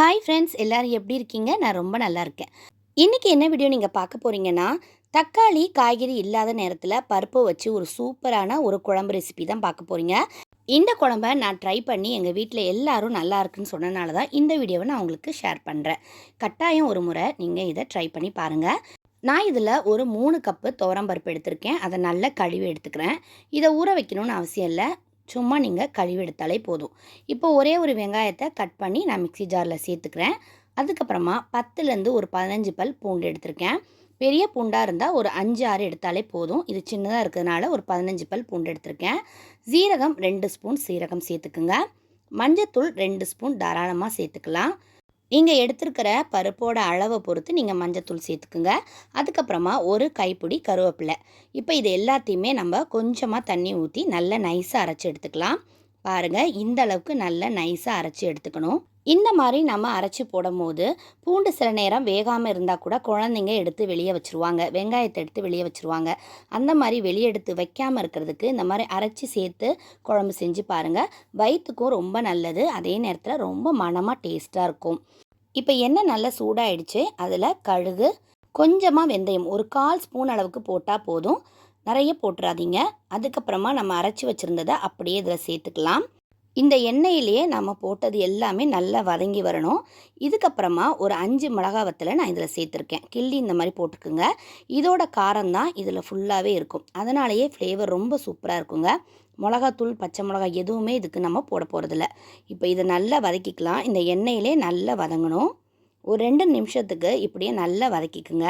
Hi friends, எல்லாரும் எப்படி இருக்கீங்க? நான் ரொம்ப நல்லா இருக்கேன். இன்றைக்கி என்ன வீடியோ நீங்கள் பார்க்க போகிறீங்கன்னா, தக்காளி, காய்கறி இல்லாத நேரத்தில் பருப்பை வச்சு ஒரு சூப்பரான ஒரு குழம்பு ரெசிபி தான் பார்க்க போகிறீங்க. இந்த குழம்ப நான் ட்ரை பண்ணி எங்கள் வீட்டில் எல்லாரும் நல்லா இருக்குன்னு சொன்னனால தான் இந்த வீடியோவை நான் உங்களுக்கு ஷேர் பண்ணுறேன். கட்டாயம் ஒரு முறை நீங்கள் இதை ட்ரை பண்ணி பாருங்கள். நான் இதில் ஒரு 3 கப்பு துவரம்பருப்பு எடுத்திருக்கேன். அதை நல்லா கழுவி எடுத்துக்கிறேன். இதை ஊற வைக்கணும்னு அவசியம் இல்லை. சும்மா நீங்கள் கழுவி எடுத்தாலே போதும். இப்போ ஒரே ஒரு வெங்காயத்தை கட் பண்ணி நான் மிக்ஸி ஜாரில் சேர்த்துக்கிறேன். அதுக்கப்புறமா 10லேருந்து ஒரு 15 பல் பூண்டு எடுத்திருக்கேன். பெரிய பூண்டாக இருந்தால் ஒரு 5, 6 எடுத்தாலே போதும். இது சின்னதாக இருக்கிறதுனால ஒரு 15 பல் பூண்டு எடுத்திருக்கேன். சீரகம் 2 ஸ்பூன் சீரகம் சேர்த்துக்குங்க. மஞ்சத்தூள் 2 ஸ்பூன் தாராளமாக சேர்த்துக்கலாம். நீங்கள் எடுத்துருக்கிற பருப்போட அளவை பொறுத்து நீங்கள் மஞ்சத்தூள் சேர்த்துக்குங்க. அதுக்கப்புறமா ஒரு கைப்பிடி கருவேப்பிலை. இப்போ இது எல்லாத்தையுமே நம்ம கொஞ்சமாக தண்ணி ஊற்றி நல்லா நைஸாக அரைச்சி எடுத்துக்கலாம். பாருங்கள், இந்த அளவுக்கு நல்லா நைஸாக அரைச்சி எடுத்துக்கணும். இந்த மாதிரி நம்ம அரைச்சி போடும் போது பூண்டு சில நேரம் வேகாமல் இருந்தால் கூட குழந்தைங்க எடுத்து வெளியே வச்சுருவாங்க, வெங்காயத்தை எடுத்து வெளியே வச்சுருவாங்க. அந்த மாதிரி வெளியே எடுத்து வைக்காமல் இருக்கிறதுக்கு இந்த மாதிரி அரைச்சி சேர்த்து குழம்பு செஞ்சு பாருங்கள். வயிற்றுக்கும் ரொம்ப நல்லது, அதே நேரத்தில் ரொம்ப மணமாக டேஸ்ட்டாக இருக்கும். இப்போ எண்ணெய் நல்லா சூடாகிடுச்சு. அதில் கடுகு, கொஞ்சமாக வெந்தயம், ஒரு 1/4 ஸ்பூன் அளவுக்கு போட்டால் போதும். நிறைய போட்டுறாதீங்க. அதுக்கப்புறமா நம்ம அரைச்சி வச்சுருந்ததை அப்படியே இதில் சேர்த்துக்கலாம். இந்த எண்ணெயிலேயே நம்ம போட்டது எல்லாமே நல்லா வதங்கி வரணும். இதுக்கப்புறமா ஒரு 5 மிளகா வத்தலை நான் இதில் சேர்த்துருக்கேன். கிள்ளி இந்த மாதிரி போட்டுக்குங்க. இதோட காரம் தான் இதில் ஃபுல்லாகவே இருக்கும். அதனாலேயே ஃப்ளேவர் ரொம்ப சூப்பராக இருக்குங்க. மிளகாத்தூள், பச்சை மிளகாய் எதுவுமே இதுக்கு நம்ம போட போகிறதில்ல. இப்போ இதை நல்லா வதக்கிக்கலாம். இந்த எண்ணெயிலே நல்லா வதங்கணும். ஒரு 2 நிமிஷத்துக்கு இப்படியே நல்லா வதக்கிக்குங்க.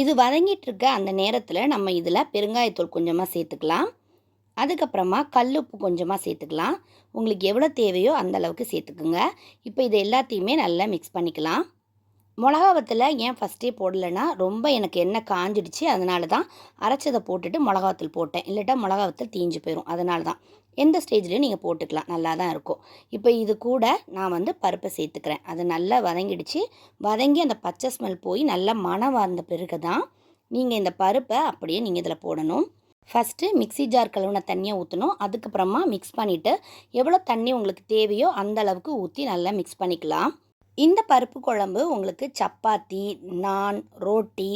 இது வதங்கிட்டுருக்க அந்த நேரத்தில் நம்ம இதில் பெருங்காயத்தூள் கொஞ்சமாக சேர்த்துக்கலாம். அதுக்கப்புறமா கல்லுப்பு கொஞ்சமாக சேர்த்துக்கலாம். உங்களுக்கு எவ்வளோ தேவையோ அந்த அளவுக்கு சேர்த்துக்குங்க. இப்போ இது எல்லாத்தையுமே நல்லா மிக்ஸ் பண்ணிக்கலாம். மிளகா வத்தலை ஏன் ஃபஸ்ட்டே போடலைன்னா, ரொம்ப எனக்கு எண்ணெய் காஞ்சிடுச்சு, அதனால தான் அரைச்சதை போட்டுட்டு மிளகாத்தூள் போட்டேன். இல்லட்டா மிளகா வத்தல் தீஞ்சு போயிடும். அதனால தான். எந்த ஸ்டேஜ்லேயும் நீங்கள் போட்டுக்கலாம், நல்லா தான் இருக்கும். இப்போ இது கூட நான் பருப்பை சேர்த்துக்கிறேன். அது நல்லா வதங்கிடுச்சு. வதங்கி அந்த பச்சை ஸ்மெல் போய் நல்லா மணம் வந்த பிறகு தான் நீங்கள் இந்த பருப்பை அப்படியே நீங்கள் இதில் போடணும். ஃபஸ்ட்டு மிக்ஸி ஜார் கழுவுன தண்ணியை ஊற்றணும். அதுக்கப்புறமா மிக்ஸ் பண்ணிவிட்டு எவ்வளோ தண்ணி உங்களுக்கு தேவையோ அந்த அளவுக்கு ஊற்றி நல்லா மிக்ஸ் பண்ணிக்கலாம். இந்த பருப்பு குழம்பு உங்களுக்கு சப்பாத்தி, நான், ரோட்டி,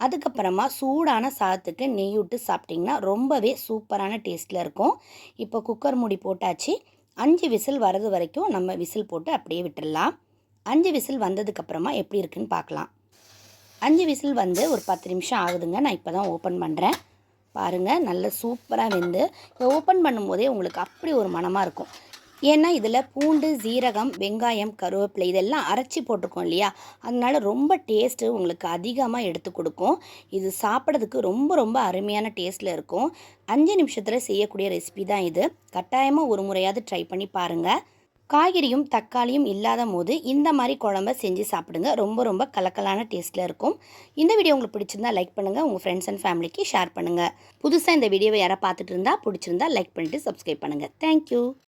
அதுக்கப்புறமா சூடான சாதத்துக்கு நெய் விட்டு சாப்பிட்டிங்கன்னா ரொம்பவே சூப்பரான டேஸ்ட்டில் இருக்கும். இப்போ குக்கர் மூடி போட்டாச்சு. 5 விசில் வரது வரைக்கும் நம்ம விசில் போட்டு அப்படியே விட்டுடலாம். 5 விசில் வந்ததுக்கப்புறமா எப்படி இருக்குன்னு பார்க்கலாம். 5 விசில் வந்து ஒரு 10 நிமிஷம் ஆகுதுங்க. நான் இப்போ தான் ஓப்பன் பண்ணுறேன். பாருங்கள், நல்ல சூப்பராக வெந்து இதை ஓப்பன் பண்ணும்போதே உங்களுக்கு அப்படி ஒரு மணமாக இருக்கும். ஏன்னா இதில் பூண்டு, சீரகம், வெங்காயம், கருவேப்பிலை இதெல்லாம் அரைச்சி போட்டிருக்கோம் இல்லையா, அதனால ரொம்ப டேஸ்ட்டு உங்களுக்கு அதிகமாக எடுத்து கொடுக்கும். இது சாப்பிட்றதுக்கு ரொம்ப ரொம்ப அருமையான டேஸ்ட்டில் இருக்கும். 5 நிமிஷத்தில் செய்யக்கூடிய ரெசிபி தான் இது. கட்டாயமாக ஒரு முறையாவது ட்ரை பண்ணி பாருங்கள். காய்கறியும் தக்காளியும் இல்லாத போது இந்த மாதிரி குழம்ப செஞ்சு சாப்பிடுங்க. ரொம்ப ரொம்ப கலக்கலான டேஸ்ட்டில் இருக்கும். இந்த வீடியோ உங்களுக்கு பிடிச்சிருந்தா லைக் பண்ணுங்கள். உங்கள் ஃப்ரெண்ட்ஸ் அண்ட் ஃபேமிலிக்கு ஷேர் பண்ணுங்கள். புதுசாக இந்த வீடியோவை யாராவது பார்த்துட்டு இருந்தால் பிடிச்சிருந்தா லைக் பண்ணிவிட்டு சப்ஸ்கிரைப் பண்ணுங்கள். தேங்க்யூ.